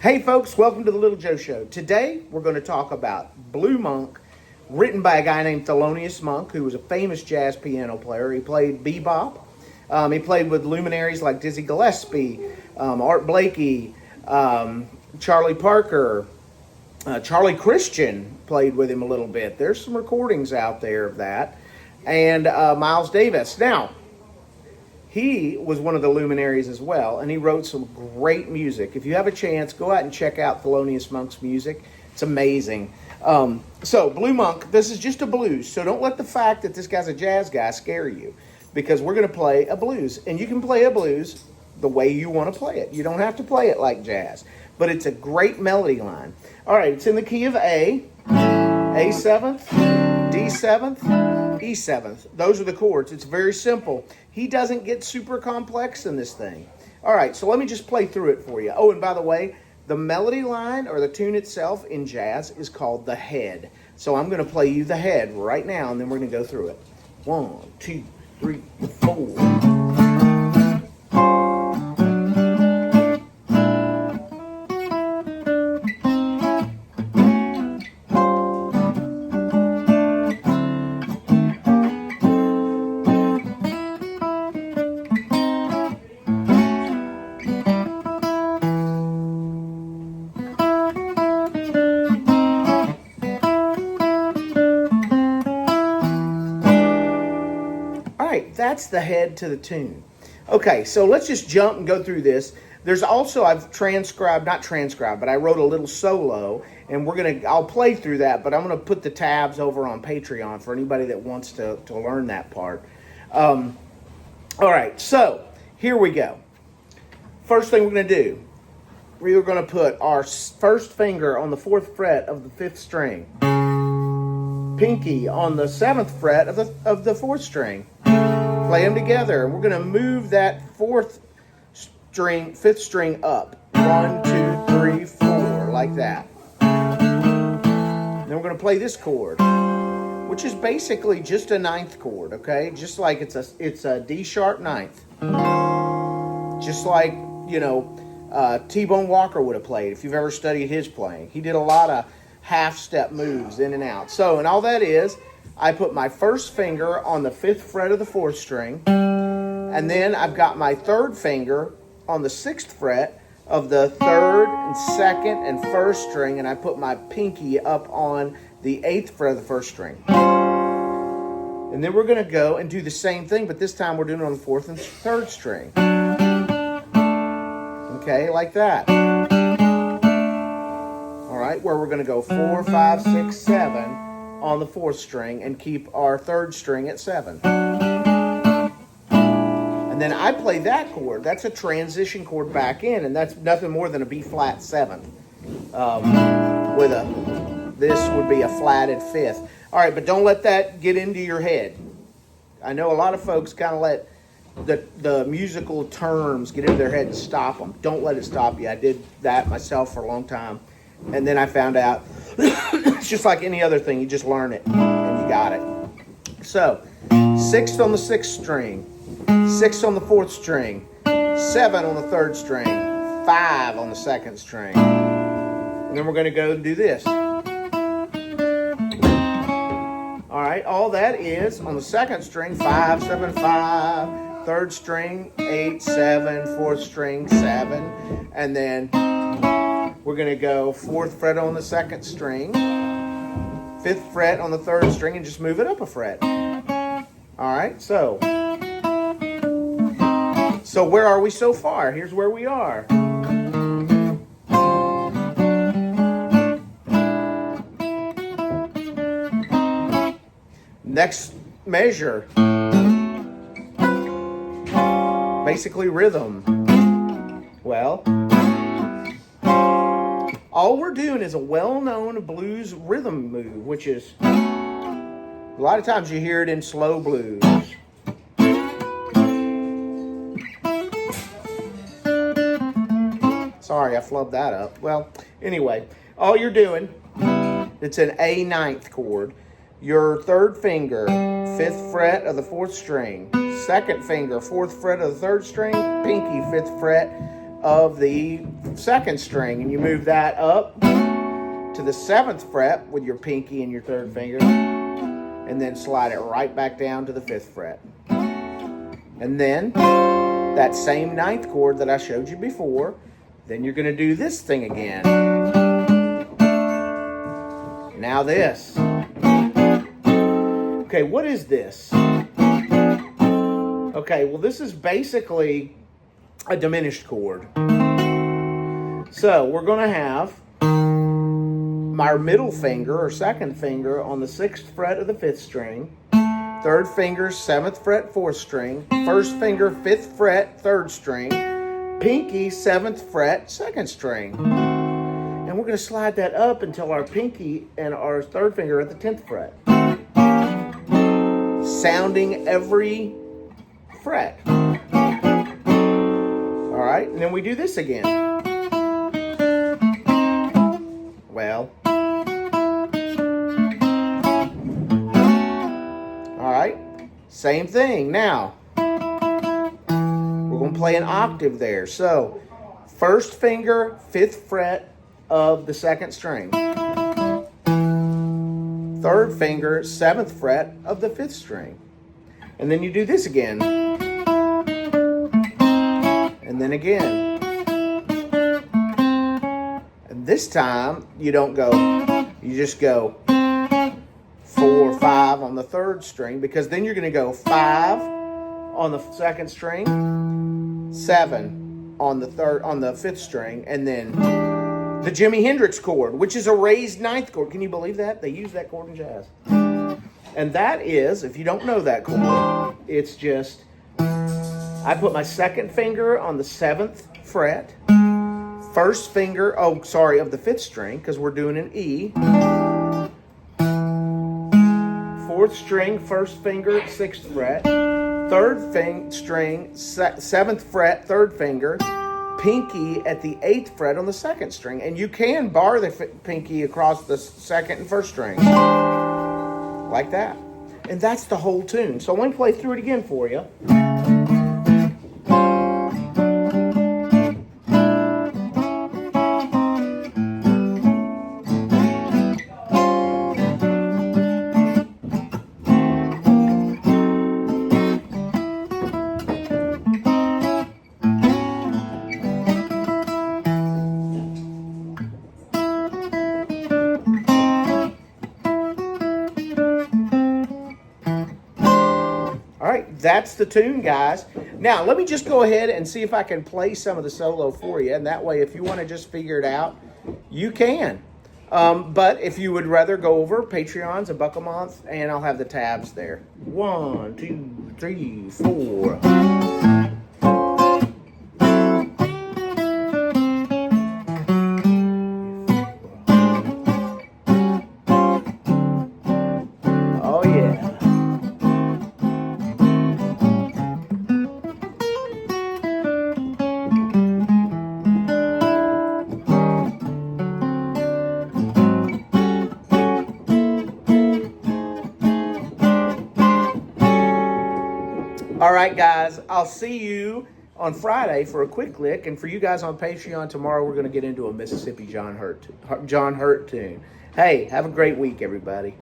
Hey folks, welcome to the Little Joe Show. Today we're going to talk about Blue Monk, written by a guy named Thelonious Monk, who was a famous jazz piano player. He played bebop. He played with luminaries like Dizzy Gillespie, Art Blakey, Charlie Parker, Charlie Christian played with him a little bit. There's some recordings out there of that. And Miles Davis. Now, he was one of the luminaries as well, and he wrote some great music. If you have a chance, go out and check out Thelonious Monk's music. It's amazing. So, Blue Monk, this is just a blues, so don't let the fact that this guy's a jazz guy scare you, because we're going to play a blues, and you can play a blues the way you want to play it. You don't have to play it like jazz, but it's a great melody line. All right, it's in the key of A 7th, D 7th, E 7th. Those are the chords. It's very simple. He doesn't get super complex in this thing. All right, so let me just play through it for you. Oh, and by the way, the melody line or the tune itself in jazz is called the head. So I'm going to play you the head right now, and then we're going to go through it. 1, 2, 3, 4. That's the head to the tune. Okay, so let's just jump and go through this. There's also, I've transcribed, not transcribed, but I wrote a little solo, and I'll play through that, but I'm gonna put the tabs over on Patreon for anybody that wants to learn that part. All right, so here we go. First thing we're gonna do, we are gonna put our first finger on the 4th fret of the 5th string, pinky on the 7th fret of the 4th string. Play them together. We're going to move that 5th string up. 1, 2, 3, 4, like that. Then we're going to play this chord, which is basically just a 9th chord, okay? Just like it's a D sharp 9th. Just like, T-Bone Walker would have played if you've ever studied his playing. He did a lot of half-step moves in and out. So, and all that is, I put my first finger on the 5th fret of the 4th string, and then I've got my 3rd finger on the 6th fret of the 3rd and 2nd and 1st string, and I put my pinky up on the 8th fret of the 1st string. And then we're going to go and do the same thing, but this time we're doing it on the 4th and 3rd string. Okay, like that. All right, where we're going to go 4, 5, 6, 7 on the 4th string and keep our 3rd string at 7. And then I play that chord. That's a transition chord back in, and that's nothing more than a B flat 7th. This would be a flatted 5th. All right, but don't let that get into your head. I know a lot of folks kind of let the musical terms get into their head and stop them. Don't let it stop you. I did that myself for a long time. And then I found out it's just like any other thing. You just learn it, and you got it. So, 6th on the 6th string, 6th on the 4th string, 7 on the 3rd string, 5 on the 2nd string. And then we're going to go and do this. All right, all that is on the 2nd string, 5, 7, 5, 3rd string, 8, 7, 4th string, 7, and then we're going to go 4th fret on the 2nd string, 5th fret on the 3rd string, and just move it up a fret. All right, so where are we so far? Here's where we are. Next measure, basically rhythm. Well, all we're doing is a well-known blues rhythm move, which is, a lot of times you hear it in slow blues. Sorry, I flubbed that up. Well, anyway, all you're doing, it's an A 9th chord. Your 3rd finger, 5th fret of the 4th string. 2nd finger, 4th fret of the 3rd string. Pinky, 5th fret of the second string, and you move that up to the 7th fret with your pinky and your 3rd finger, and then slide it right back down to the 5th fret. And then that same 9th chord that I showed you before, then you're going to do this thing again. Now this. Okay, what is this? Okay, well, this is basically a diminished chord. So we're going to have our middle finger or 2nd finger on the 6th fret of the 5th string, 3rd finger 7th fret 4th string, 1st finger 5th fret 3rd string, pinky 7th fret 2nd string. And we're going to slide that up until our pinky and our 3rd finger are at the 10th fret, sounding every fret. All right, and then we do this again. Well, all right, same thing. Now, we're going to play an octave there. So, 1st finger, 5th fret of the 2nd string. 3rd finger, 7th fret of the 5th string. And then you do this again. And then again. And this time, you don't go, you just go 4, 5 on the 3rd string, because then you're going to go 5 on the 2nd string, 7 on the 5th string, and then the Jimi Hendrix chord, which is a raised 9th chord. Can you believe that? They use that chord in jazz. And that is, if you don't know that chord, it's just, I put my 2nd finger on the 7th fret, 1st finger, of the 5th string, because we're doing an E, 4th string, 1st finger, 6th fret, 3rd string, 7th fret, 3rd finger, pinky at the 8th fret on the 2nd string. And you can bar the pinky across the 2nd and 1st string. Like that. And that's the whole tune. So let me play through it again for you. All right, that's the tune, guys. Now, let me just go ahead and see if I can play some of the solo for you. And that way, if you want to just figure it out, you can. But if you would rather go over, Patreon's $1 a month, and I'll have the tabs there. 1, 2, 3, 4. Oh, yeah. All right, guys, I'll see you on Friday for a quick lick. And for you guys on Patreon, tomorrow we're going to get into a Mississippi John Hurt tune. Hey, have a great week, everybody.